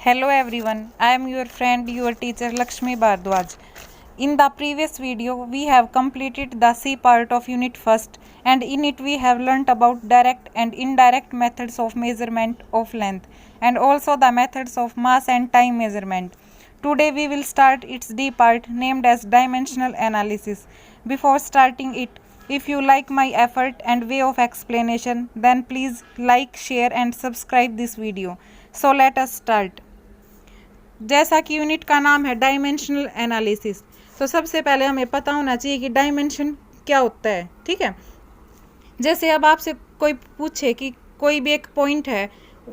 Hello everyone, I am your friend, your teacher Lakshmi Bhardwaj. In the previous video, we have completed the C part of Unit 1st, and in it we have learnt about direct and indirect methods of measurement of length and also the methods of mass and time measurement. Today we will start its D part named as dimensional analysis. Before starting it, if you like my effort and way of explanation, then please like, share and subscribe this video. So let us start. जैसा कि unit का नाम है dimensional analysis, तो सबसे पहले हमें पता होना चाहिए कि डायमेंशन क्या होता है। ठीक है, जैसे अब आपसे कोई पूछे कि कोई भी एक पॉइंट है,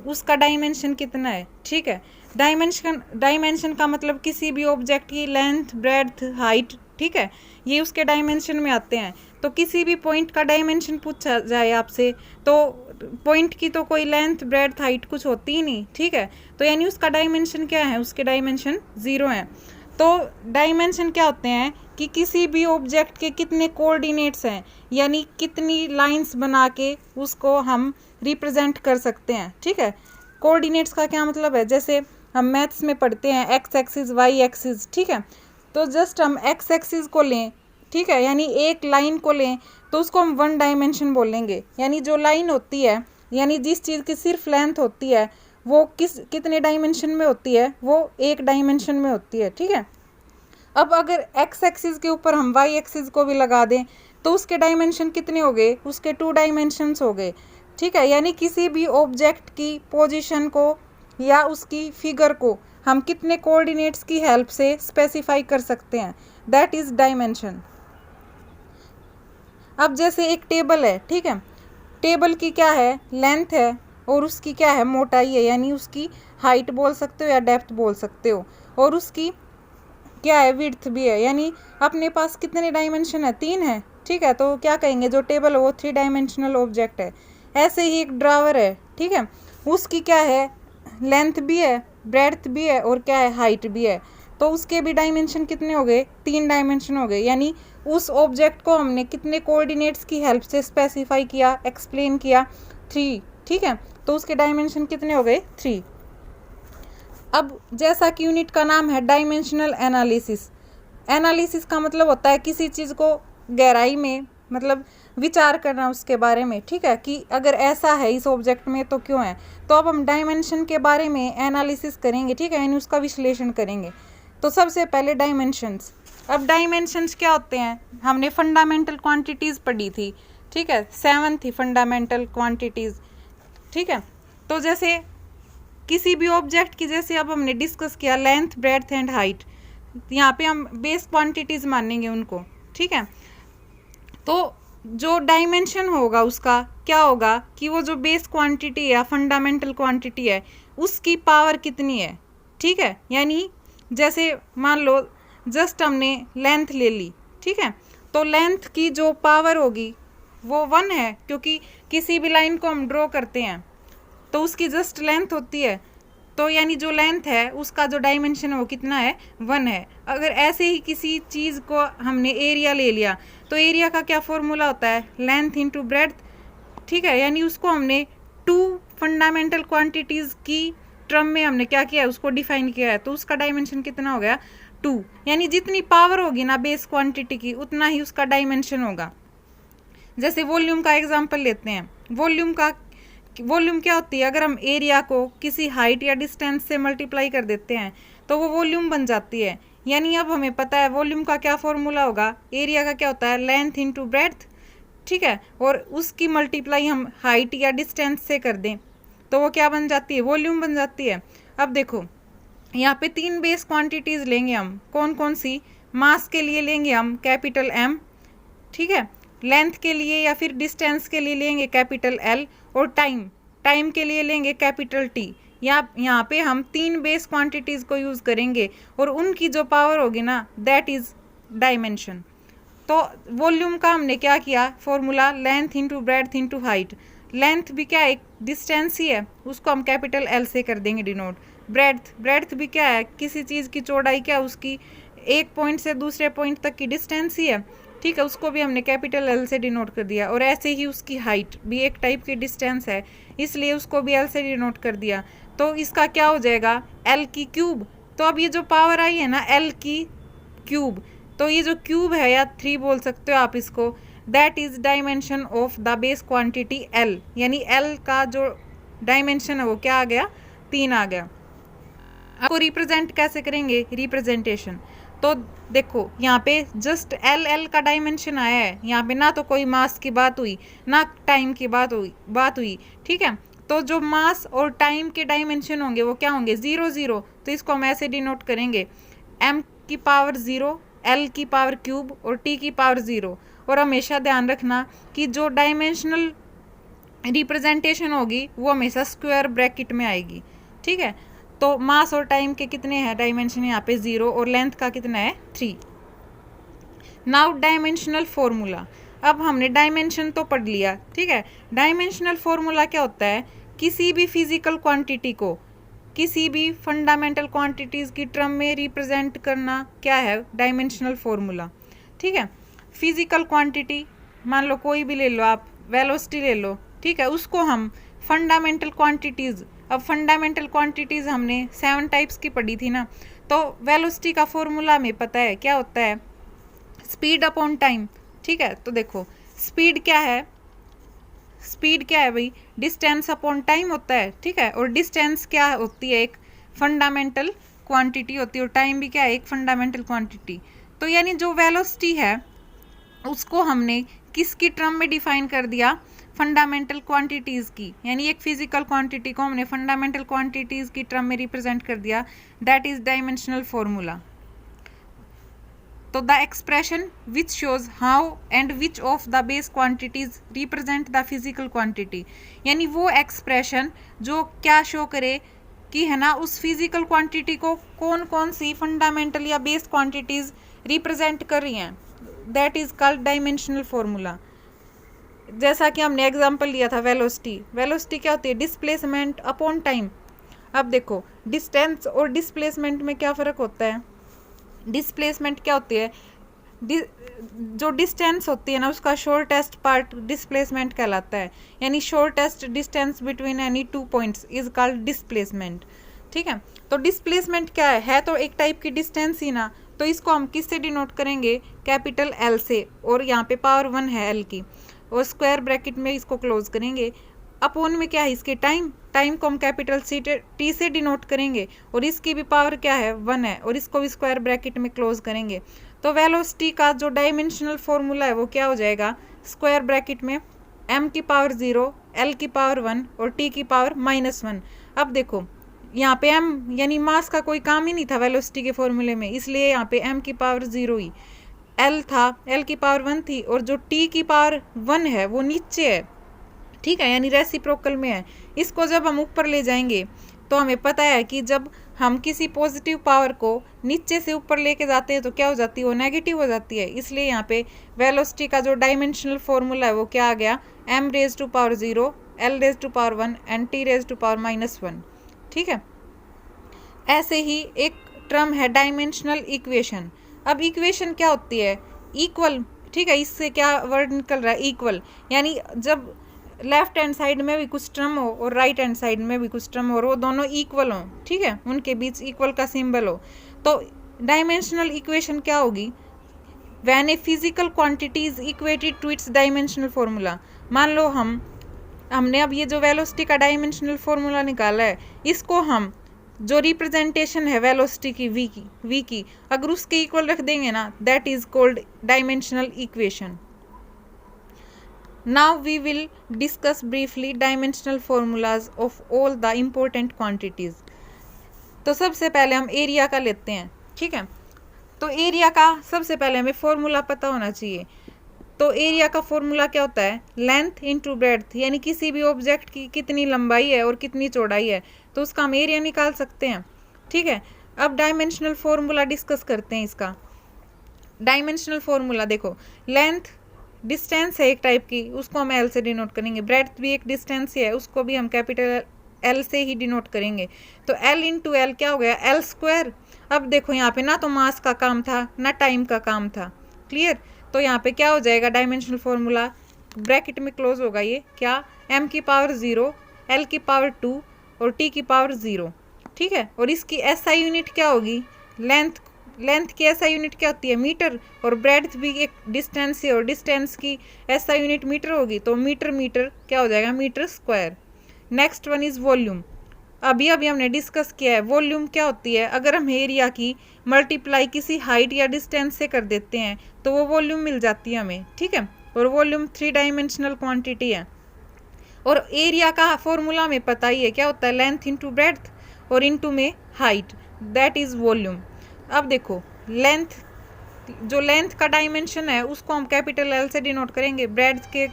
उसका डायमेंशन कितना है। ठीक है, डायमेंशन का मतलब किसी भी ऑब्जेक्ट की लेंथ, ब्रेड्थ, हाइट, ठीक है, ये उसके डायमेंशन में आते हैं। तो किसी भी पॉइंट का डायमेंशन पूछा जाए आपसे, तो पॉइंट की तो कोई लेंथ, ब्रेड्थ, हाइट कुछ होती ही नहीं। ठीक है, तो यानी उसका डायमेंशन क्या है, उसके डायमेंशन 0 है। तो डायमेंशन क्या होते हैं कि किसी भी ऑब्जेक्ट के कितने कोऑर्डिनेट्स हैं, यानी कितनी लाइंस बना के उसको हम रिप्रेजेंट कर सकते हैं। ठीक है, कोऑर्डिनेट्स का क्या मतलब है, जैसे हम मैथ्स में पढ़ते हैं एक्स एक्सिस, वाई एक्सिस। ठीक है, तो जस्ट हम एक्स एक्सिस को लें, ठीक है, यानी एक लाइन को लें तो उसको हम 1 डायमेंशन बोलेंगे। यानी जो लाइन होती है, यानी जिस चीज़ की सिर्फ लेंथ होती है, वो कितने डायमेंशन में होती है, वो 1 डायमेंशन में होती है। ठीक है, अब अगर एक्स एक्सिस के ऊपर हम वाई एक्सिस को भी लगा दें तो उसके डायमेंशन कितने हो गए, उसके 2 डायमेंशंस हो गए। ठीक है, यानी किसी भी ऑब्जेक्ट की पोजीशन को या उसकी फिगर को हम कितने कोऑर्डिनेट्स की हेल्प से स्पेसिफाई कर सकते हैं, दैट इज़ डायमेंशन। अब जैसे एक टेबल है, ठीक है, टेबल की क्या है, लेंथ है और उसकी क्या है, मोटाई है, यानी उसकी हाइट बोल सकते हो या डेप्थ बोल सकते हो, और उसकी क्या है, विड्थ भी है। यानी अपने पास कितने डायमेंशन है, 3 है। ठीक है, तो क्या कहेंगे, जो टेबल है वो 3 डायमेंशनल ऑब्जेक्ट है। ऐसे ही एक ड्रावर है, ठीक है, उसकी क्या है, लेंथ भी है, ब्रेड्थ भी है और क्या है, हाइट भी है। तो उसके भी डायमेंशन कितने हो गए, 3 डायमेंशन हो गए। यानी उस ऑब्जेक्ट को हमने कितने कोऑर्डिनेट्स की हेल्प से स्पेसिफाई किया, एक्सप्लेन किया, 3। ठीक है, तो उसके डायमेंशन कितने हो गए, 3। अब जैसा कि यूनिट का नाम है डायमेंशनल एनालिसिस, एनालिसिस का मतलब होता है किसी चीज़ को गहराई में मतलब विचार करना उसके बारे में। ठीक है, कि अगर ऐसा है इस ऑब्जेक्ट में तो क्यों है। तो अब हम डायमेंशन के बारे में एनालिसिस करेंगे। ठीक है, यानी उसका विश्लेषण करेंगे। तो सबसे पहले डायमेंशंस। अब डायमेंशंस क्या होते हैं, हमने फंडामेंटल क्वांटिटीज़ पढ़ी थी। ठीक है, 7 थी फंडामेंटल क्वांटिटीज़। ठीक है, तो जैसे किसी भी ऑब्जेक्ट की, जैसे अब हमने डिस्कस किया लेंथ, ब्रेड्थ एंड हाइट, यहाँ पे हम बेस क्वांटिटीज़ मानेंगे उनको। ठीक है, तो जो डायमेंशन होगा उसका क्या होगा कि वो जो बेस क्वांटिटी या फंडामेंटल क्वांटिटी है उसकी पावर कितनी है। ठीक है, यानी जैसे मान लो जस्ट हमने लेंथ ले ली, ठीक है, तो लेंथ की जो पावर होगी वो 1 है, क्योंकि किसी भी लाइन को हम ड्रॉ करते हैं तो उसकी जस्ट लेंथ होती है। तो यानी जो लेंथ है उसका जो डायमेंशन है वो कितना है, 1 है। अगर ऐसे ही किसी चीज़ को हमने एरिया ले लिया तो एरिया का क्या फॉर्मूला होता है, लेंथ इंटू ब्रेड्थ। ठीक है, यानी उसको हमने 2 फंडामेंटल क्वांटिटीज़ की टर्म में हमने क्या किया है, उसको डिफाइन किया है। तो उसका डायमेंशन कितना हो गया, 2। यानी जितनी पावर होगी ना बेस क्वांटिटी की, उतना ही उसका डायमेंशन होगा। जैसे वॉल्यूम का एग्जांपल लेते हैं। वॉल्यूम क्या होती है, अगर हम एरिया को किसी हाइट या डिस्टेंस से मल्टीप्लाई कर देते हैं तो वो वॉल्यूम बन जाती है। यानी अब हमें पता है वॉल्यूम का क्या फॉर्मूला होगा, एरिया का क्या होता है, लेंथ इंटू ब्रेड्थ। ठीक है, और उसकी मल्टीप्लाई हम हाइट या डिस्टेंस से कर दें तो वो क्या बन जाती है, वॉल्यूम बन जाती है। अब देखो यहाँ पे 3 बेस क्वांटिटीज़ लेंगे हम, कौन कौन सी, मास के लिए लेंगे हम कैपिटल M, ठीक है, लेंथ के लिए या फिर डिस्टेंस के लिए लेंगे कैपिटल L, और टाइम के लिए लेंगे कैपिटल T। यहाँ पे हम 3 बेस क्वांटिटीज़ को यूज़ करेंगे और उनकी जो पावर होगी ना, दैट इज़ डायमेंशन। तो वॉल्यूम का हमने क्या किया, formula length into breadth into height. Length भी क्या, एक डिस्टेंस ही है, उसको हम कैपिटल L से कर देंगे डिनोट। ब्रेड्थ भी क्या है, किसी चीज़ की चौड़ाई, क्या उसकी एक पॉइंट से दूसरे पॉइंट तक की डिस्टेंस ही है। ठीक है, उसको भी हमने कैपिटल L से डिनोट कर दिया। और ऐसे ही उसकी हाइट भी एक टाइप की डिस्टेंस है, इसलिए उसको भी L से डिनोट कर दिया। तो इसका क्या हो जाएगा एल की क्यूब। तो अब ये जो पावर आई है ना एल की क्यूब, तो ये जो क्यूब है या 3 बोल सकते हो आप इसको, that is dimension of the base quantity L, यानी एल का जो डायमेंशन है वो क्या आ गया 3 आ गया। आपको रिप्रेजेंट कैसे करेंगे रिप्रेजेंटेशन, तो देखो यहाँ पे जस्ट एल एल का डायमेंशन आया है, यहाँ पे ना तो कोई मास की बात हुई ना टाइम की बात हुई ठीक है। तो जो मास और टाइम के डायमेंशन होंगे वो क्या होंगे 0 0, तो इसको हम ऐसे डिनोट करेंगे m की पावर 0, l की पावर क्यूब और t की पावर 0। और हमेशा ध्यान रखना कि जो डायमेंशनल रिप्रेजेंटेशन होगी वो हमेशा स्क्वायर ब्रैकेट में आएगी, ठीक है। तो मास और टाइम के कितने हैं डायमेंशन यहाँ पे 0 और लेंथ का कितना है 3। नाउ डायमेंशनल फॉर्मूला, अब हमने डायमेंशन तो पढ़ लिया, ठीक है। डायमेंशनल फॉर्मूला क्या होता है, किसी भी फिजिकल क्वांटिटी को किसी भी फंडामेंटल क्वांटिटीज़ की टर्म में रिप्रेजेंट करना क्या है डायमेंशनल फॉर्मूला, ठीक है। फिजिकल क्वांटिटी मान लो कोई भी ले लो आप, वेलोसिटी ले लो, ठीक है, उसको हम फंडामेंटल क्वांटिटीज़, अब फंडामेंटल क्वांटिटीज़ हमने 7 टाइप्स की पढ़ी थी ना, तो वेलोसिटी का फॉर्मूला हमें पता है क्या होता है स्पीड अपॉन टाइम, ठीक है। तो देखो स्पीड क्या है, स्पीड क्या है भाई डिस्टेंस अपॉन टाइम होता है, ठीक है। और डिस्टेंस क्या होती है एक फंडामेंटल क्वांटिटी होती है और टाइम भी क्या है एक फंडामेंटल क्वांटिटी। तो यानी जो वेलोसिटी है उसको हमने किसकी टर्म में डिफाइन कर दिया फंडामेंटल क्वांटिटीज़ की, यानी एक फिजिकल क्वांटिटी को हमने फंडामेंटल क्वांटिटीज़ की टर्म में रिप्रेजेंट कर दिया, दैट इज डायमेंशनल फॉर्मूला। तो the expression which shows how and which of the base quantities represent the physical quantity, यानी वो एक्सप्रेशन जो क्या शो करे कि है ना उस फिजिकल क्वांटिटी को कौन कौन सी फंडामेंटल या बेस क्वांटिटीज रिप्रेजेंट कर रही हैं, that is called dimensional formula. जैसा कि हमने एग्जांपल लिया था वेलोसिटी, वेलोसिटी क्या होती है डिस्प्लेसमेंट अपॉन टाइम। अब देखो डिस्टेंस और डिस्प्लेसमेंट में क्या फ़र्क होता है, डिस्प्लेसमेंट क्या होती है जो डिस्टेंस होती है ना उसका शॉर्टेस्ट पार्ट डिस्प्लेसमेंट कहलाता है, यानी shortest distance between any 2 points is called displacement, ठीक है। तो डिस्प्लेसमेंट क्या है तो एक टाइप की डिस्टेंस ही ना, तो इसको हम किससे डिनोट करेंगे कैपिटल एल से, और यहाँ पे पावर 1 है एल की, और स्क्वायर ब्रैकेट में इसको क्लोज करेंगे। अपोन में क्या है इसके टाइम, टाइम को हम कैपिटल सी टी से डिनोट करेंगे और इसकी भी पावर क्या है 1 है और इसको भी स्क्वायर ब्रैकेट में क्लोज करेंगे। तो वेलोसिटी का जो डायमेंशनल फॉर्मूला है वो क्या हो जाएगा स्क्वायर ब्रैकेट में m की पावर 0, l की पावर 1 और t की पावर -1। अब देखो यहाँ पे m यानी मास का कोई काम ही नहीं था वेलोसिटी के फॉर्मूले में, इसलिए यहाँ पे m की पावर 0 ही, l था l की पावर 1 थी और जो t की पावर 1 है वो नीचे है, ठीक है, यानी रेसिप्रोकल में है। इसको जब हम ऊपर ले जाएंगे तो हमें पता है कि जब हम किसी पॉजिटिव पावर को नीचे से ऊपर लेके जाते हैं तो क्या हो जाती है वो नेगेटिव हो जाती है, इसलिए यहाँ पे वेलोसिटी का जो डायमेंशनल फॉर्मूला है वो क्या आ गया m raise to power 0, l raise to power 1 and t raise to power -1, ठीक है। ऐसे ही एक टर्म है डायमेंशनल इक्वेशन। अब इक्वेशन क्या होती है इक्वल, ठीक है, इससे क्या वर्ड निकल रहा है इक्वल, यानी जब लेफ्ट हैंड साइड में भी कुछ टर्म हो और राइट हैंड साइड में भी कुछ टर्म हो और वो दोनों इक्वल हो, ठीक है, उनके बीच इक्वल का सिंबल हो, तो डायमेंशनल इक्वेशन क्या होगी when a physical quantity is equated to its dimensional formula. मान लो हमने अब ये जो वेलोसिटी का डायमेंशनल फॉर्मूला निकाला है इसको हम जो रिप्रेजेंटेशन है वेलोसिटी की v की अगर उसके इक्वल रख देंगे ना that is called dimensional equation. Now we will discuss briefly dimensional formulas of all the important quantities. तो सबसे पहले हम एरिया का लेते हैं, ठीक है। तो एरिया का सबसे पहले हमें फॉर्मूला पता होना चाहिए। तो एरिया का फॉर्मूला क्या होता है लेंथ इंटू ब्रेड्थ, यानी किसी भी ऑब्जेक्ट की कितनी लंबाई है और कितनी चौड़ाई है तो उसका हम एरिया निकाल सकते हैं, ठीक है। अब डायमेंशनल फॉर्मूला डिस्कस करते हैं इसका। डायमेंशनल फॉर्मूला देखो लेंथ डिस्टेंस है एक टाइप की उसको हम एल से डिनोट करेंगे, ब्रेड्थ भी एक डिस्टेंस ही है उसको भी हम कैपिटल एल से ही डिनोट करेंगे। तो एल इंटू एल क्या हो गया एल स्क्वायर। अब देखो यहाँ पे ना तो मास का काम था ना टाइम का काम था, क्लियर। तो यहाँ पे क्या हो जाएगा डायमेंशनल फॉर्मूला ब्रैकेट में क्लोज होगा ये क्या m की पावर 0, l की पावर 2 और टी की पावर 0, ठीक है। और इसकी एसआई यूनिट क्या होगी, लेंथ की एसआई यूनिट क्या होती है, मीटर, और ब्रेड्थ भी एक डिस्टेंस है और डिस्टेंस की एसआई यूनिट मीटर होगी, तो मीटर क्या हो जाएगा, metre square. Next one is volume. अभी हमने डिस्कस किया है वॉल्यूम क्या होती है। अगर हम एरिया की मल्टीप्लाई किसी हाइट या डिस्टेंस से कर देते हैं तो वो वॉल्यूम मिल जाती है हमें, ठीक है। और वॉल्यूम 3 डायमेंशनल क्वांटिटी है। और एरिया का फॉर्मूला हमें पता ही है, क्या होता है, लेंथ इंटू ब्रेड्थ और इंटू में हाइट, दैट इज वॉल्यूम। अब देखो जो लेंथ का डायमेंशन है उसको हम कैपिटल एल से डिनोट करेंगे, ब्रेड्थ के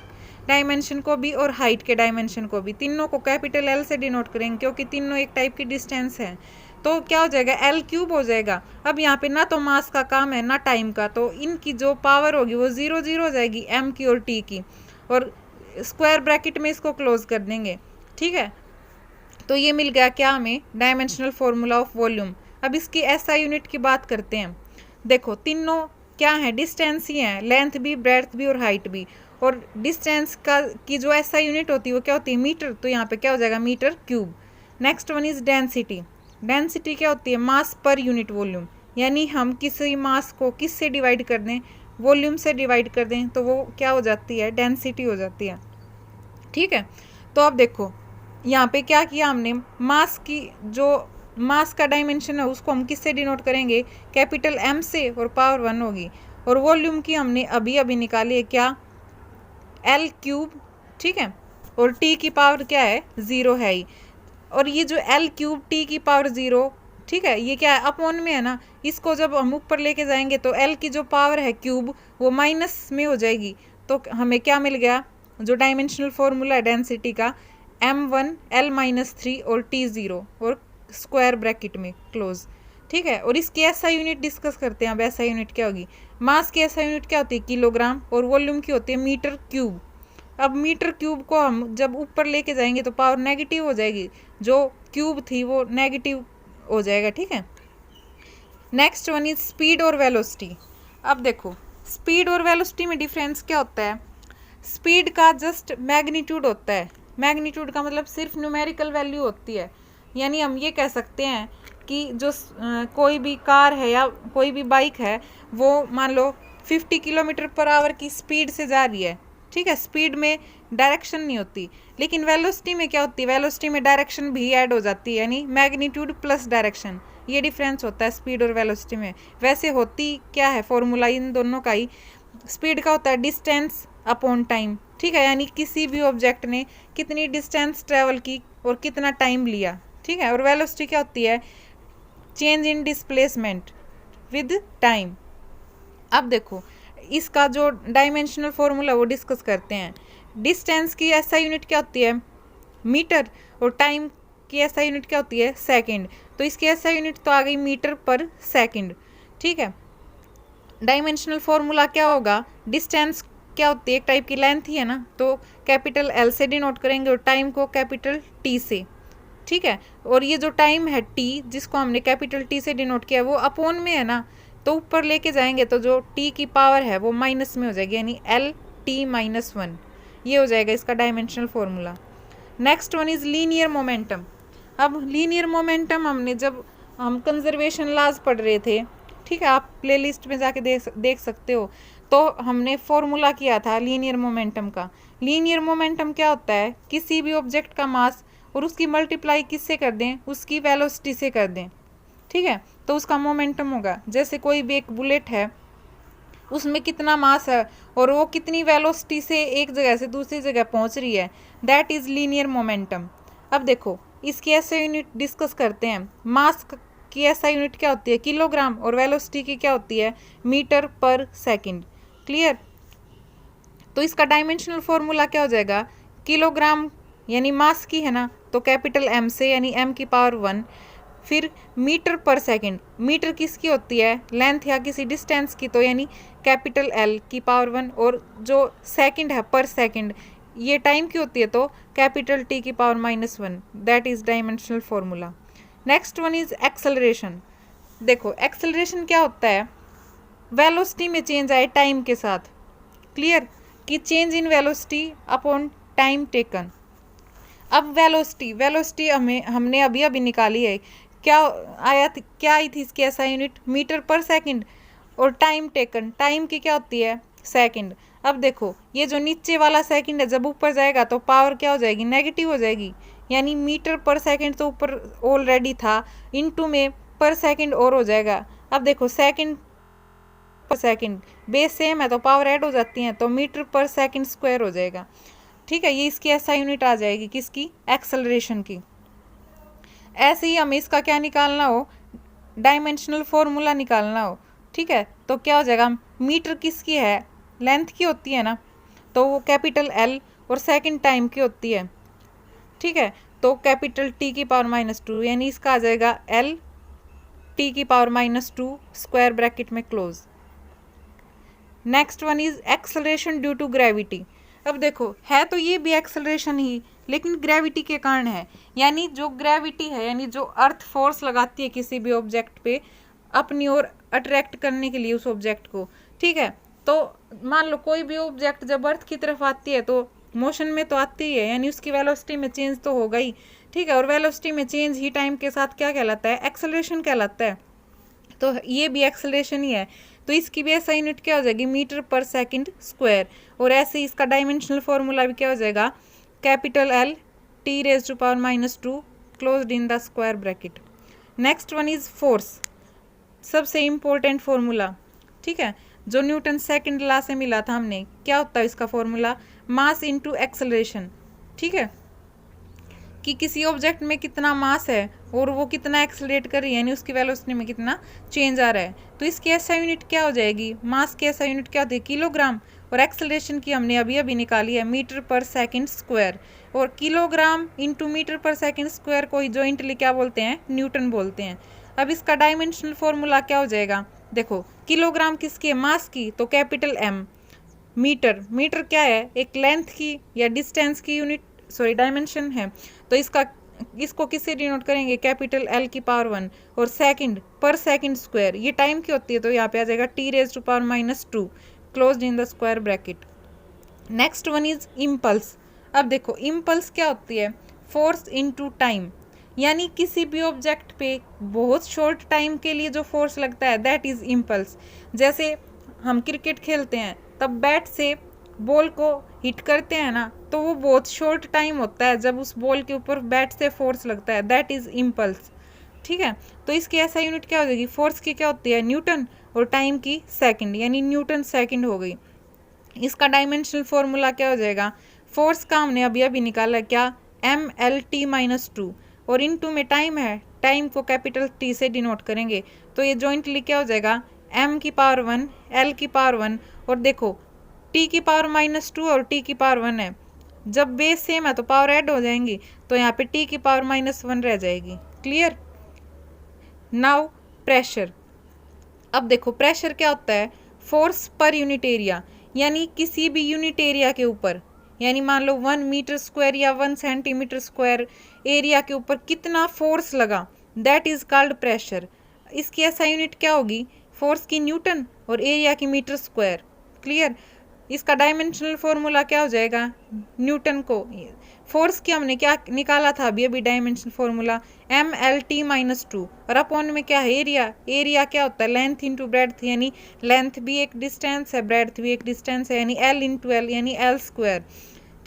डायमेंशन को भी और हाइट के डायमेंशन को भी, तीनों को कैपिटल एल से डिनोट करेंगे क्योंकि तीनों एक टाइप की डिस्टेंस है। तो क्या हो जाएगा, एल क्यूब हो जाएगा। अब यहाँ पे ना तो मास का काम है ना टाइम का, तो इनकी जो पावर होगी वो 0 0 हो जाएगी, एम की और टी की, और स्क्वायर ब्रैकेट में इसको क्लोज कर देंगे, ठीक है। तो ये मिल गया क्या हमें, डायमेंशनल फॉर्मूला ऑफ वॉल्यूम। अब इसकी एसआई यूनिट की बात करते हैं। देखो तीनों क्या है, डिस्टेंस ही है, लेंथ भी, ब्रेड्थ भी और हाइट भी। और डिस्टेंस का की जो एसआई यूनिट होती है वो क्या होती है, मीटर, तो यहाँ पे क्या हो जाएगा, metre cube. Next one is density. Density क्या होती है, मास पर यूनिट वॉल्यूम, यानी हम किसी मास को किससे डिवाइड कर दें, वॉल्यूम से डिवाइड कर दें तो वो क्या हो जाती है, डेंसिटी हो जाती है, ठीक है। तो अब देखो यहाँ पे क्या किया हमने, मास की जो मास का डायमेंशन है उसको हम किससे डिनोट करेंगे, कैपिटल एम से, और पावर 1 होगी। और वॉल्यूम की हमने अभी निकाली है क्या, एल क्यूब, ठीक है। और टी की पावर क्या है, 0 है ही। और ये जो एल क्यूब टी की पावर 0, ठीक है, ये क्या है, अपॉन में है ना, इसको जब हम ऊपर लेके जाएंगे तो एल की जो पावर है क्यूब वो माइनस में हो जाएगी। तो हमें क्या मिल गया, जो डायमेंशनल फॉर्मूला है डेंसिटी का, m1 l-3 और t0 और स्क्वायर ब्रैकेट में क्लोज, ठीक है। और इसकी एसआई यूनिट डिस्कस करते हैं। अब एसआई यूनिट क्या होगी, मास की एसआई यूनिट क्या होती है, किलोग्राम, और वॉल्यूम की होती है मीटर क्यूब। अब मीटर क्यूब को हम जब ऊपर लेके जाएंगे तो पावर नेगेटिव हो जाएगी, जो क्यूब थी वो नेगेटिव हो जाएगा, ठीक है। नेक्स्ट वन इज स्पीड और वेलोसिटी। अब देखो स्पीड और वेलोसिटी में डिफरेंस क्या होता है, स्पीड का जस्ट मैग्नीट्यूड होता है, मैग्नीट्यूड का मतलब सिर्फ न्यूमेरिकल वैल्यू होती है। यानी हम ये कह सकते हैं कि जो कोई भी कार है या कोई भी बाइक है वो मान लो 50 किलोमीटर पर आवर की स्पीड से जा रही है, ठीक है, स्पीड में डायरेक्शन नहीं होती। लेकिन वेलोसिटी में क्या होती है, वेलोसिटी में डायरेक्शन भी ऐड हो जाती है, यानी मैग्नीट्यूड प्लस डायरेक्शन, ये डिफरेंस होता है स्पीड और वेलोसिटी में। वैसे होती क्या है फॉर्मूला इन दोनों का ही, स्पीड का होता है डिस्टेंस अपॉन टाइम, ठीक है, यानी किसी भी ऑब्जेक्ट ने कितनी डिस्टेंस ट्रेवल की और कितना टाइम लिया, ठीक है। और वेलोसिटी क्या होती है, change in displacement with time. अब देखो इसका जो डायमेंशनल फॉर्मूला वो डिस्कस करते हैं। डिस्टेंस की एसआई यूनिट क्या होती है, मीटर, और टाइम की एसआई यूनिट क्या होती है, सेकंड। तो इसकी एसआई यूनिट तो आ गई मीटर पर सेकंड, ठीक है। डायमेंशनल फॉर्मूला क्या होगा, डिस्टेंस क्या होती है, एक टाइप की लेंथ ही है ना, तो कैपिटल एल से डिनोट करेंगे और टाइम को कैपिटल टी से, ठीक है। और ये जो टाइम है टी, जिसको हमने कैपिटल टी से डिनोट किया वो अपॉन में है ना, तो ऊपर लेके जाएंगे तो जो टी की पावर है वो माइनस में हो जाएगी, यानी एल टी -1, ये हो जाएगा इसका dimensional formula. Next one is linear momentum. अब लीनियर मोमेंटम हमने जब हम कंजर्वेशन लॉज पढ़ रहे थे, ठीक है, आप प्लेलिस्ट में जाके देख सकते हो, तो हमने फॉर्मूला किया था लीनियर मोमेंटम का। लीनियर मोमेंटम क्या होता है, किसी भी ऑब्जेक्ट का मास और उसकी मल्टीप्लाई किससे कर दें, उसकी वेलोसिटी से कर दें, ठीक है, तो उसका मोमेंटम होगा। जैसे कोई भी एक बुलेट है, उसमें कितना मास है और वो कितनी वेलोसिटी से एक जगह से दूसरी जगह पहुंच रही है, दैट इज लीनियर मोमेंटम। अब देखो इसकी ऐसे यूनिट डिस्कस करते हैं। मास की ऐसा यूनिट क्या होती है, किलोग्राम, और वेलोसिटी की क्या होती है, मीटर पर सेकंड। क्लियर। तो इसका डायमेंशनल फॉर्मूला क्या हो जाएगा, किलोग्राम यानी मास की है ना, तो कैपिटल एम से, यानी एम की पावर 1, फिर मीटर पर सेकंड, मीटर किसकी होती है, लेंथ या किसी डिस्टेंस की, तो यानी कैपिटल एल की पावर 1, और जो सेकंड है पर सेकंड, ये टाइम की होती है, तो कैपिटल टी की power -1, that is dimensional formula. Next one is acceleration. देखो एक्सेलरेशन क्या होता है, वेलोसिटी में चेंज आए टाइम के साथ। क्लियर, कि change in velocity upon time taken. अब वेलोसिटी, वेलोसिटी हमने अभी अभी निकाली है, क्या क्या आई थी इसकी ऐसा यूनिट, मीटर पर सेकंड, और टाइम टेकन, टाइम की क्या होती है, सेकंड। अब देखो ये जो नीचे वाला सेकंड है जब ऊपर जाएगा तो पावर क्या हो जाएगी, नेगेटिव हो जाएगी, यानी मीटर पर सेकंड तो ऊपर ऑलरेडी था, इनटू में पर सेकंड और हो जाएगा। अब देखो सेकंड पर सेकंड बेस सेम है तो पावर ऐड हो जाती है, तो मीटर पर सेकंड स्क्वायर हो जाएगा। ठीक है, ये इसकी ऐसा यूनिट आ जाएगी किसकी, एक्सेलरेशन की। ऐसे ही हमें इसका क्या निकालना हो, डायमेंशनल फॉर्मूला निकालना हो, ठीक है, तो क्या हो जाएगा, मीटर किसकी है, लेंथ की होती है ना, तो वो कैपिटल एल, और सेकंड टाइम की होती है, ठीक है, तो कैपिटल टी की पावर -2, यानी इसका आ जाएगा एल टी की पावर -2 स्क्वायर ब्रैकेट में close. Next one is acceleration due to gravity. अब देखो है तो ये भी एक्सेलरेशन ही, लेकिन ग्रेविटी के कारण है, यानी जो ग्रेविटी है, यानी जो अर्थ फोर्स लगाती है किसी भी ऑब्जेक्ट पे अपनी ओर अट्रैक्ट करने के लिए उस ऑब्जेक्ट को, ठीक है, तो मान लो कोई भी ऑब्जेक्ट जब अर्थ की तरफ आती है तो मोशन में तो आती ही है, यानी उसकी वेलोसिटी में चेंज तो होगा ही, ठीक है, और वेलोसिटी में चेंज ही टाइम के साथ क्या कहलाता है, एक्सेलरेशन कहलाता है, तो ये भी एक्सेलरेशन ही है, तो इसकी भी ऐसा यूनिट क्या हो जाएगी, मीटर पर सेकंड स्क्वायर, और ऐसे ही इसका डायमेंशनल फॉर्मूला भी क्या हो जाएगा, capital L T raise to power -2 closed in the square bracket. Next one is force, सबसे इम्पोर्टेंट फॉर्मूला, ठीक है, जो न्यूटन सेकंड लॉ से मिला था हमने, क्या होता है इसका फॉर्मूला, मास इनटू एक्सेलरेशन, ठीक है, कि किसी ऑब्जेक्ट में कितना मास है और वो कितना एक्सेलरेट कर रही है, यानी उसकी वेलोसिटी में कितना चेंज आ रहा है, तो इसकी ऐसा यूनिट क्या हो जाएगी, मास की ऐसा यूनिट क्या होती है, किलोग्राम, और एक्सेलरेशन की हमने अभी अभी निकाली है मीटर पर सेकंड स्क्वायर, और किलोग्राम इंटू मीटर पर सेकंड स्क्वायर को ही जॉइंटली क्या बोलते हैं, न्यूटन बोलते हैं। अब इसका डायमेंशनल फॉर्मूला क्या हो जाएगा, देखो किलोग्राम किसकी है, मास की, तो कैपिटल एम, मीटर, मीटर क्या है, एक लेंथ की या डिस्टेंस की यूनिट, सॉरी डायमेंशन है, तो इसको किससे डिनोट करेंगे, कैपिटल एल की पावर 1, और सेकंड पर सेकंड स्क्वायर ये टाइम की होती है, तो यहाँ पे आ जाएगा T raise to power -2 closed in the square bracket. Next one is impulse. अब देखो इम्पल्स क्या होती है, फोर्स इनटू टाइम, यानी किसी भी ऑब्जेक्ट पे बहुत शॉर्ट टाइम के लिए जो फोर्स लगता है दैट इज इम्पल्स। जैसे हम क्रिकेट खेलते हैं तब बैट से बॉल को हिट करते हैं ना, तो वो बहुत शॉर्ट टाइम होता है जब उस बॉल के ऊपर बैट से फोर्स लगता है, दैट इज इम्पल्स, ठीक है, तो इसकी ऐसा यूनिट क्या हो जाएगी, फोर्स की क्या होती है, न्यूटन, और टाइम की सेकंड, यानी न्यूटन सेकंड हो गई। इसका डायमेंशनल फॉर्मूला क्या हो जाएगा, फोर्स का हमने अभी अभी निकाला क्या, mlt-2, और इनटू में टाइम है, टाइम को कैपिटल टी से डिनोट करेंगे, तो ये जॉइंटली क्या हो जाएगा, m की पावर 1 l की पावर 1, और देखो t की पावर -2 और t की पावर 1 है, जब बेस सेम है तो पावर ऐड हो जाएंगी, तो यहाँ पे t की पावर -1 रह जाएगी। क्लियर। Now pressure. अब देखो प्रेशर क्या होता है, फोर्स पर यूनिट एरिया, यानी किसी भी यूनिट एरिया के ऊपर, यानी मान लो 1 मीटर स्क्वायर या 1 सेंटीमीटर स्क्वायर एरिया के ऊपर कितना फोर्स लगा, दैट इज कॉल्ड प्रेशर। इसकी ऐसा यूनिट क्या होगी, फोर्स की न्यूटन और एरिया की मीटर स्क्वायर। क्लियर। इसका डायमेंशनल फॉर्मूला क्या हो जाएगा, न्यूटन को फोर्स की हमने क्या निकाला था अभी अभी डायमेंशनल फॉर्मूला, mlt-2, और अपॉन में क्या है, एरिया, एरिया क्या होता है, लेंथ इंटू ब्रेड्थ, यानी लेंथ भी एक डिस्टेंस है, ब्रेड्थ भी एक डिस्टेंस है, यानी l इंटू एल, यानी l स्क्वायर।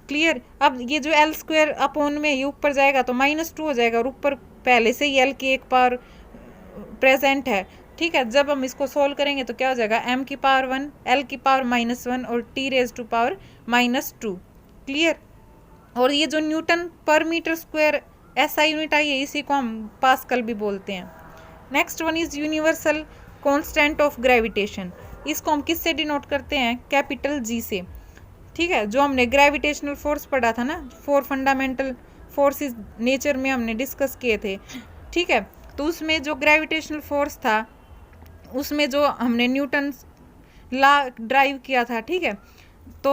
क्लियर। अब ये जो l स्क्वायर अपॉन में ये ऊपर जाएगा तो -2 हो जाएगा, और ऊपर पहले से ही l की एक पावर प्रेजेंट है, ठीक है, जब हम इसको सोल्व करेंगे तो क्या हो जाएगा, m की पावर 1 l की पावर -1 और t raise to power -2। Clear. और ये जो न्यूटन पर मीटर स्क्वायर ऐसा यूनिट आई है, इसी को हम पास्कल भी बोलते हैं। Next one is universal constant of gravitation. इसको हम किससे डिनोट करते हैं, कैपिटल जी से, ठीक है, जो हमने ग्रेविटेशनल फोर्स पढ़ा था ना, 4 फंडामेंटल फोर्सेस नेचर में हमने डिस्कस किए थे, ठीक है, तो उसमें जो ग्रेविटेशनल फोर्स था उसमें जो हमने न्यूटन लॉ ड्राइव किया था, ठीक है, तो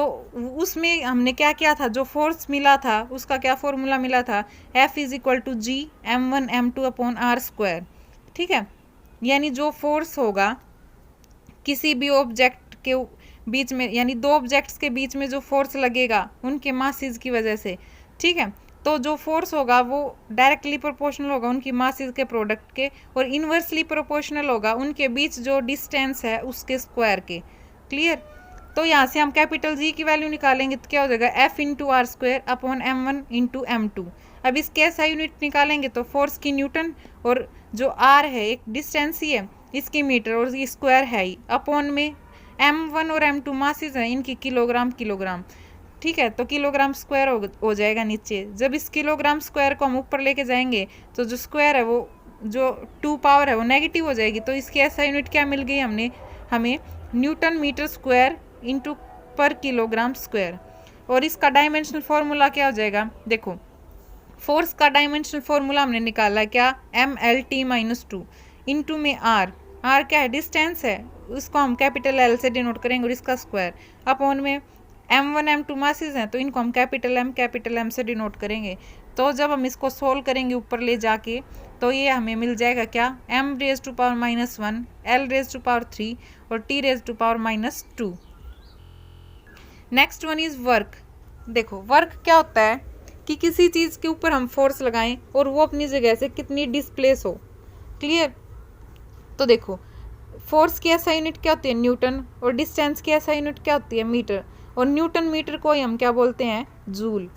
उसमें हमने क्या किया था, जो फोर्स मिला था उसका क्या फॉर्मूला मिला था, F = G m1 m2 upon r square, ठीक है, यानी जो फोर्स होगा किसी भी ऑब्जेक्ट के बीच में, यानी दो ऑब्जेक्ट्स के बीच में जो फोर्स लगेगा उनके मासेस की वजह से, ठीक है, तो जो फोर्स होगा वो डायरेक्टली प्रोपोर्शनल होगा उनकी मासेस के प्रोडक्ट के, और इन्वर्सली प्रोपोर्शनल होगा उनके बीच जो डिस्टेंस है उसके स्क्वायर के। क्लियर। तो यहाँ से हम कैपिटल जी की वैल्यू निकालेंगे तो क्या हो जाएगा F into R square upon M1 into M2। अब इसके ऐसा यूनिट निकालेंगे तो फोर्स की न्यूटन, और जो आर है एक डिस्टेंस ही है इसकी मीटर, और ये स्क्वायर है ही, अपॉन में M1 और M2 मासेस हैं इनकी किलोग्राम किलोग्राम। ठीक है, तो किलोग्राम स्क्वायर हो जाएगा नीचे। जब इस किलोग्राम स्क्वायर को हम ऊपर लेके जाएंगे तो जो स्क्वायर है वो जो 2 पावर है वो नेगेटिव हो जाएगी। तो इसकी ऐसा यूनिट क्या मिल गई हमें न्यूटन मीटर स्क्वायर इंटू पर किलोग्राम स्क्वायर। और इसका डायमेंशनल फॉर्मूला क्या हो जाएगा, देखो फोर्स का डायमेंशनल फॉर्मूला हमने निकाला क्या, MLT-2 इंटू में आर क्या है डिस्टेंस है, उसको हम कैपिटल L से डिनोट करेंगे, और इसका स्क्वायर अपॉन में M1 M2 मासेस हैं तो इनको हम कैपिटल M से डिनोट करेंगे। तो जब हम इसको सोल्व करेंगे ऊपर ले जाके तो ये हमें मिल जाएगा क्या, M⁻⁻⁻1 L⁻3 और T⁻⁻2। Next one is work. देखो वर्क क्या होता है कि किसी चीज़ के ऊपर हम फोर्स लगाएं और वो अपनी जगह से कितनी डिस्प्लेस हो। क्लियर। तो देखो फोर्स की ऐसा यूनिट क्या होती है न्यूटन, और डिस्टेंस की ऐसा यूनिट क्या होती है मीटर, और न्यूटन मीटर को ही हम क्या बोलते हैं जूल।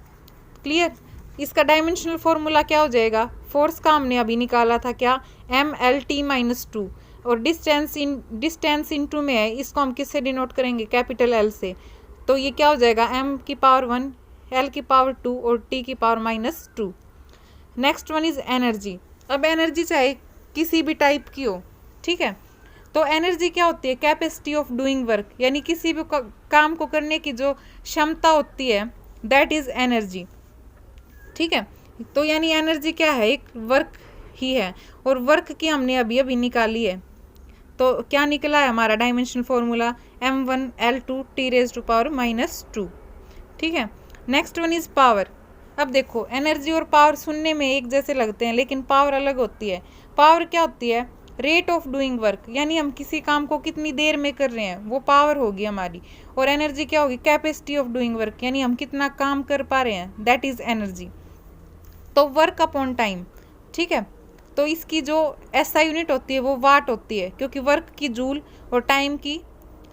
क्लियर। इसका डायमेंशनल फॉर्मूला क्या हो जाएगा, फोर्स का हमने अभी निकाला था क्या MLT-2, और डिस्टेंस इंटू में है इसको हम किससे डिनोट करेंगे कैपिटल L से। तो ये क्या हो जाएगा M⁻⁻1 L⁻2 और T⁻⁻2। Next one is energy. अब एनर्जी चाहे किसी भी टाइप की हो, ठीक है, तो एनर्जी क्या होती है, कैपेसिटी ऑफ डूइंग वर्क, यानी किसी भी काम को करने की जो क्षमता होती है दैट इज एनर्जी। ठीक है, तो यानी एनर्जी क्या है, एक वर्क ही है, और वर्क की हमने अभी निकाली है। तो क्या निकला है हमारा dimensional formula M1 L2 T⁻⁻2। ठीक है। Next one is power. अब देखो एनर्जी और पावर सुनने में एक जैसे लगते हैं लेकिन पावर अलग होती है। पावर क्या होती है, रेट ऑफ डूइंग वर्क, यानी हम किसी काम को कितनी देर में कर रहे हैं वो पावर होगी हमारी। और एनर्जी क्या होगी, कैपेसिटी ऑफ डूइंग वर्क, यानी हम कितना काम कर पा रहे हैं, दैट इज एनर्जी। तो वर्क अपॉन टाइम। ठीक है, तो इसकी जो SI यूनिट होती है वो वाट होती है, क्योंकि वर्क की जूल और टाइम की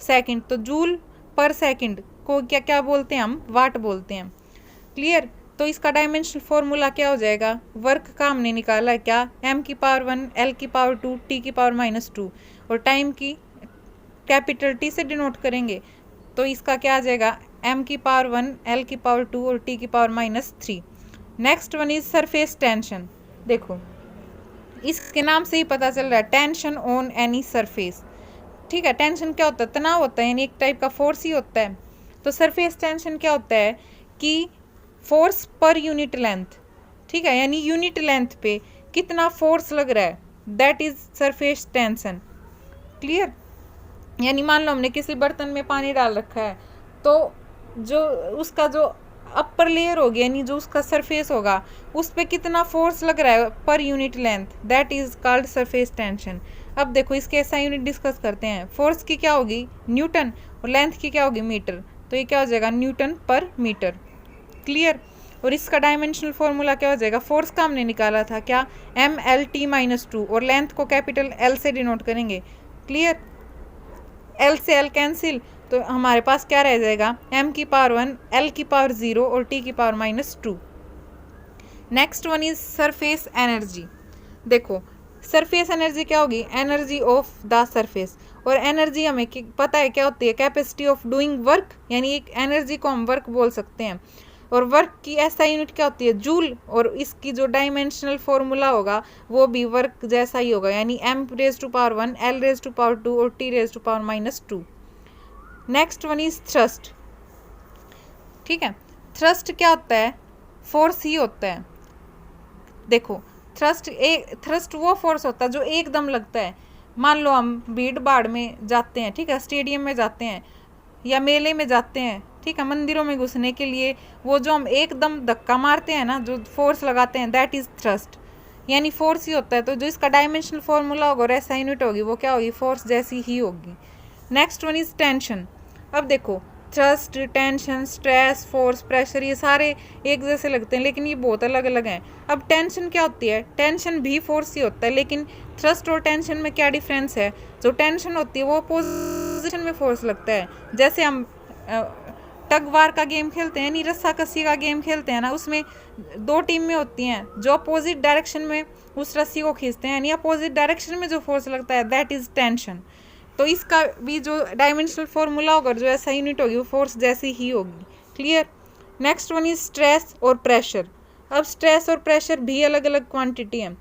सेकंड, तो जूल पर सेकंड को क्या क्या बोलते हैं हम, वाट बोलते हैं। क्लियर। तो इसका डायमेंशनल फॉर्मूला क्या हो जाएगा, वर्क का हमने निकाला है क्या M⁻1 L⁻2 T⁻⁻2, और टाइम की कैपिटल T से डिनोट करेंगे तो इसका क्या आ जाएगा M⁻1 L⁻2 और T⁻⁻3। Next one is surface tension. देखो इसके नाम से ही पता चल रहा है टेंशन ऑन एनी सरफेस। ठीक है, टेंशन क्या होता है, तनाव होता है, यानी एक टाइप का फोर्स ही होता है। तो सरफेस टेंशन क्या होता है कि फोर्स पर यूनिट लेंथ, ठीक है, यानी यूनिट लेंथ पे कितना फोर्स लग रहा है, that is surface tension. Clear. यानी मान लो हमने किसी बर्तन में पानी डाल रखा है तो जो उसका जो अपर लेयर होगी, यानी जो उसका सरफेस होगा उस पर कितना फोर्स लग रहा है per unit length, that is called surface tension. अब देखो इसके ऐसा यूनिट डिस्कस करते हैं। फोर्स की क्या होगी न्यूटन, और लेंथ की क्या होगी मीटर, तो ये क्या हो जाएगा न्यूटन पर मीटर। क्लियर। और इसका डायमेंशनल फॉर्मूला क्या हो जाएगा, फोर्स का हमने निकाला था क्या MLT-2, और लेंथ को कैपिटल L से डिनोट करेंगे। क्लियर। L से L कैंसिल, तो हमारे पास क्या रह जाएगा M⁻1 L⁻0 और T⁻⁻2। Next one is surface energy. देखो सरफेस एनर्जी क्या होगी, एनर्जी ऑफ द सरफेस, और एनर्जी हमें पता है क्या होती है, कैपेसिटी ऑफ डूइंग वर्क, यानी एक एनर्जी को हम वर्क बोल सकते हैं। और वर्क की ऐसा यूनिट क्या होती है जूल, और इसकी जो डायमेंशनल फॉर्मूला होगा वो भी वर्क जैसा ही होगा, यानी M⁻1 L⁻2 और T⁻⁻2। Next one is thrust. ठीक है, थ्रस्ट क्या होता है, फोर्स ही होता है। देखो थ्रस्ट वो फोर्स होता है जो एकदम लगता है। मान लो हम भीड़ भाड़ में जाते हैं, ठीक है, स्टेडियम में जाते हैं या मेले में जाते हैं, ठीक है, मंदिरों में घुसने के लिए वो जो हम एकदम धक्का मारते हैं ना, जो फोर्स लगाते हैं, दैट इज थ्रस्ट, यानी फोर्स ही होता है। तो जो इसका डायमेंशनल फॉर्मूला होगा और SI यूनिट होगी वो क्या होगी, फोर्स जैसी ही होगी। Next one is tension. अब देखो thrust, tension, stress, force, pressure, ये सारे एक जैसे लगते हैं लेकिन ये बहुत अलग अलग हैं। अब टेंशन क्या होती है? टेंशन भी फोर्स ही होता है, लेकिन थ्रस्ट और टेंशन में क्या डिफरेंस है? जो टेंशन होती है वो पोजीशन में फोर्स लगता है। जैसे हम टग वार का गेम खेलते हैं, यानी रस्सा कसी का गेम खेलते हैं ना, उसमें दो टीम में होती हैं जो अपोजिट डायरेक्शन में उस रस्सी को खींचते हैं, यानी अपोजिट डायरेक्शन में जो फोर्स लगता है दैट इज टेंशन। तो इसका भी जो डायमेंशनल फॉर्मूला होगा, जो ऐसा यूनिट होगी, वो फोर्स जैसी ही होगी। Clear. Next one is stress और प्रेशर। अब स्ट्रेस और प्रेशर भी अलग अलग क्वांटिटी है।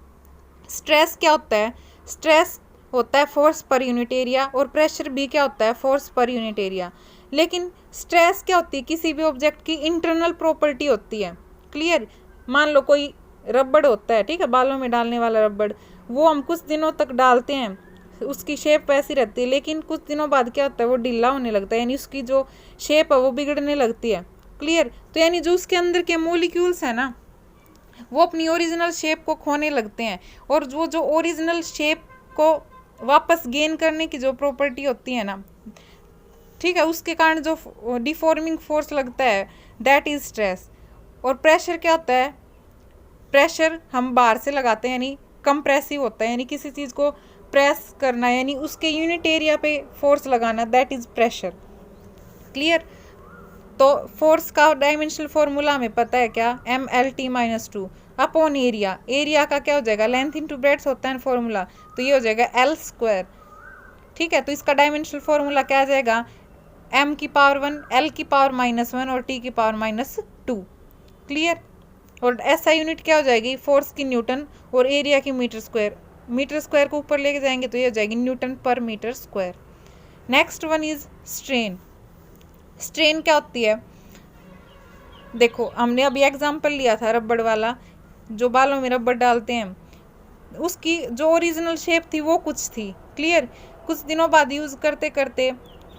स्ट्रेस क्या होता है? स्ट्रेस होता है फोर्स पर यूनिट एरिया, और प्रेशर भी क्या होता है? Force per unit area. लेकिन स्ट्रेस क्या होती है? किसी भी ऑब्जेक्ट की इंटरनल प्रॉपर्टी होती है। क्लियर। मान लो कोई रबड़ होता है, ठीक है, बालों में डालने वाला रबड़, वो हम कुछ दिनों तक डालते हैं, उसकी शेप वैसी रहती है, लेकिन कुछ दिनों बाद क्या होता है? वो ढीला होने लगता है, यानी उसकी जो शेप है वो बिगड़ने लगती है। क्लियर। तो यानी जो उसके अंदर के मॉलिक्यूल्स है ना, वो अपनी ओरिजिनल शेप को खोने लगते हैं, और जो ओरिजिनल शेप को वापस गेन करने की जो प्रॉपर्टी होती है ना, ठीक है, उसके कारण जो डिफॉर्मिंग फोर्स लगता है दैट इज स्ट्रेस। और प्रेशर क्या होता है? प्रेशर हम बाहर से लगाते हैं, यानी कंप्रेसिव होता है, यानी किसी चीज़ को प्रेस करना, यानी उसके यूनिट एरिया पे फोर्स लगाना, दैट इज प्रेशर। क्लियर। तो फोर्स का डायमेंशनल फॉर्मूला हमें पता है क्या? MLT-2 upon area. एरिया का क्या हो जाएगा? लेंथ इंटू ब्रेड्थ होता है फॉर्मूला, तो ये हो जाएगा L²। ठीक है, तो इसका डायमेंशनल फॉर्मूला क्या आ जाएगा? M⁻1, L⁻−1 और T⁻−2। क्लियर। और ऐसा यूनिट क्या हो जाएगी? फोर्स की न्यूटन और एरिया की मीटर स्क्वायर। मीटर स्क्वायर को ऊपर लेके जाएंगे तो ये हो जाएगी न्यूटन पर metre square. Next one is strain. Strain क्या होती है? देखो, हमने अभी एग्जांपल लिया था रबड़ वाला, जो बालों में रबड़ डालते हैं, उसकी जो ओरिजिनल शेप थी वो कुछ थी। क्लियर। कुछ दिनों बाद यूज़ करते करते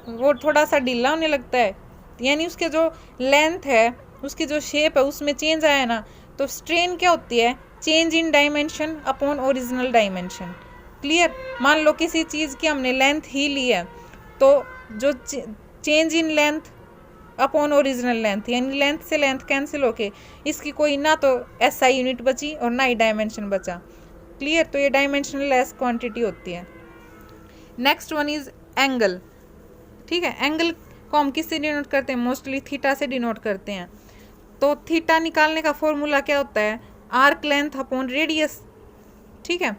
वो थोड़ा सा ढीला होने लगता है, यानी उसके जो लेंथ है, उसकी जो शेप है, उसमें चेंज आया ना, तो स्ट्रेन क्या होती है? Change in dimension upon original dimension. Clear. मान लो किसी चीज़ की हमने लेंथ ही ली है, तो जो change in length upon original length, यानी लेंथ से लेंथ कैंसिल होके इसकी कोई ना तो SI यूनिट बची और ना ही डायमेंशन बचा। क्लियर। तो ये डायमेंशनल लेस क्वांटिटी होती है। Next one is angle. ठीक है, एंगल को हम किससे डिनोट करते हैं? मोस्टली थीटा से डिनोट करते हैं। तो थीटा निकालने का फॉर्मूला क्या होता है? Arc length upon radius. ठीक है।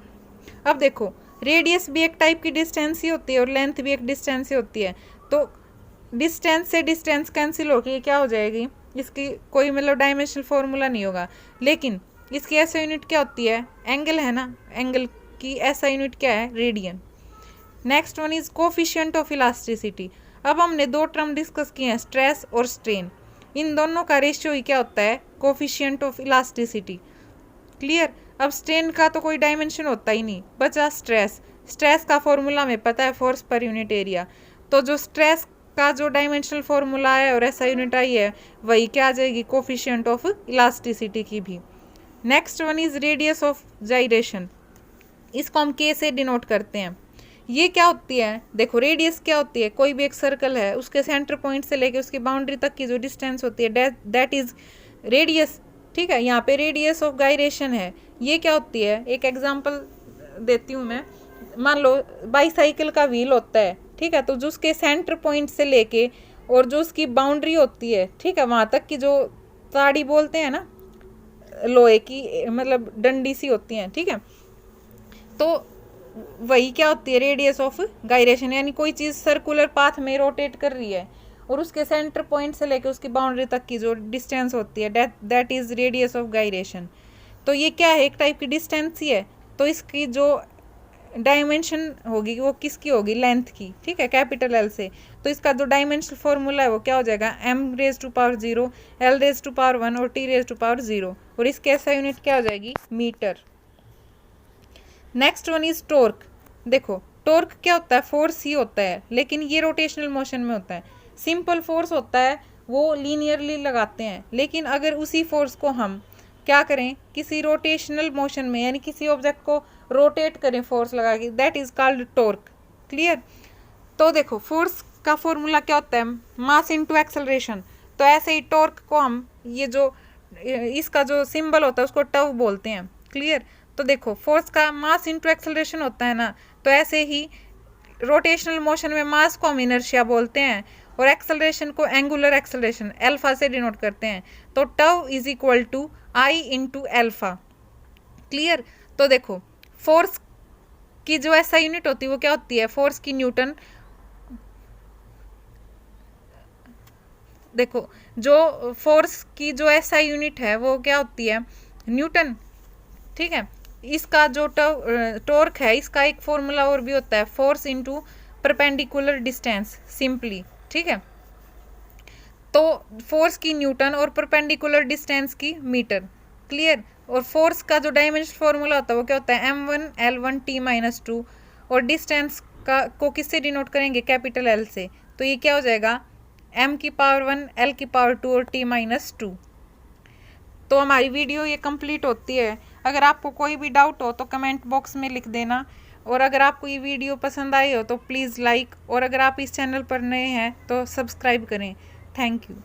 अब देखो, रेडियस भी एक टाइप की डिस्टेंस ही होती है और लेंथ भी एक डिस्टेंस ही होती है, तो डिस्टेंस से डिस्टेंस कैंसिल होकर ये क्या हो जाएगी? इसकी कोई मतलब डायमेंशनल फॉर्मूला नहीं होगा, लेकिन इसकी ऐसा यूनिट क्या होती है? एंगल है ना, एंगल की ऐसा यूनिट क्या है? Radian. Next one is coefficient of elasticity. अब हमने दो टर्म डिस्कस किए हैं, स्ट्रेस और स्ट्रेन। इन दोनों का रेशियो ही क्या होता है? Coefficient of elasticity. क्लियर। अब स्ट्रेन का तो कोई डायमेंशन होता ही नहीं, बचा स्ट्रेस। स्ट्रेस का फॉर्मूला हमें पता है, फोर्स पर यूनिट एरिया। तो जो स्ट्रेस का जो डायमेंशनल फॉर्मूला है और ऐसा यूनिट आई है, वही क्या आ जाएगी? कोफिशिएंट ऑफ इलास्टिसिटी की भी। Next one is radius of gyration. इसको हम K से डिनोट करते हैं। ये क्या होती है? देखो, रेडियस क्या होती है? कोई भी एक सर्कल है, उसके सेंटर पॉइंट से लेके उसकी बाउंड्री तक की जो डिस्टेंस होती है दैट इज रेडियस। ठीक है, यहाँ पे रेडियस ऑफ गायरेशन है। ये क्या होती है? एक एग्जांपल देती हूँ मैं। मान लो बाईसाइकिल का व्हील होता है, ठीक है, तो जो उसके सेंटर पॉइंट से लेके और जो उसकी बाउंड्री होती है, ठीक है, वहाँ तक की जो ताड़ी बोलते हैं ना, लोहे की मतलब डंडी सी होती हैं, ठीक है, तो वही क्या होती है? Radius of gyration. यानी कोई चीज़ सर्कुलर पाथ में रोटेट कर रही है और उसके सेंटर पॉइंट से लेकर उसकी बाउंड्री तक की जो डिस्टेंस होती है that is radius of gyration. तो ये क्या है? एक टाइप की डिस्टेंस ही है। तो इसकी जो डायमेंशन होगी वो किसकी होगी? लेंथ की। ठीक है, कैपिटल L से। तो इसका जो डायमेंशनल फॉर्मूला है वो क्या हो जाएगा? m⁻0, L⁻1 और T⁻0, और इसके ऐसा यूनिट क्या हो जाएगी? Metre. Next one is torque. देखो, टॉर्क क्या होता है? फोर्स ही होता है, लेकिन ये रोटेशनल मोशन में होता है। सिंपल फोर्स होता है वो लीनियरली लगाते हैं, लेकिन अगर उसी फोर्स को हम क्या करें? किसी रोटेशनल मोशन में, यानी किसी ऑब्जेक्ट को रोटेट करें फोर्स लगा के, that is called torque. Clear. तो देखो, फोर्स का फॉर्मूला क्या होता है, मास इनटू एक्सेलरेशन। तो ऐसे ही टॉर्क को हम ये जो इसका जो सिंबल होता है उसको टव बोलते हैं। क्लियर। तो देखो फोर्स का मास इनटू एक्सेलरेशन होता है ना, तो ऐसे ही रोटेशनल मोशन में मास को हम इनर्शिया बोलते हैं और एक्सेलरेशन को एंगुलर एक्सेलरेशन अल्फा से डिनोट करते हैं। तो tau is equal to I into alpha. Clear. तो देखो फोर्स की जो ऐसा यूनिट होती है वो क्या होती है, फोर्स की न्यूटन। देखो जो फोर्स की जो ऐसा यूनिट है वो क्या होती है, न्यूटन। ठीक है। इसका जो टॉर्क है इसका एक फॉर्मूला और भी होता है, force into perpendicular distance simply. ठीक है। तो फोर्स की न्यूटन और परपेंडिकुलर डिस्टेंस की मीटर। क्लियर। और फोर्स का जो डायमेंशन फॉर्मूला होता है वो क्या होता है, m1l1t-2। और डिस्टेंस का को किससे डिनोट करेंगे, कैपिटल एल से। तो ये क्या हो जाएगा, m⁻1 l⁻2 और t-2। तो हमारी वीडियो ये कंप्लीट होती है। अगर आपको कोई भी डाउट हो तो कमेंट बॉक्स में लिख देना। और अगर आपको ये वीडियो पसंद आई हो तो प्लीज़ लाइक, और अगर आप इस चैनल पर नए हैं तो सब्सक्राइब करें। Thank you.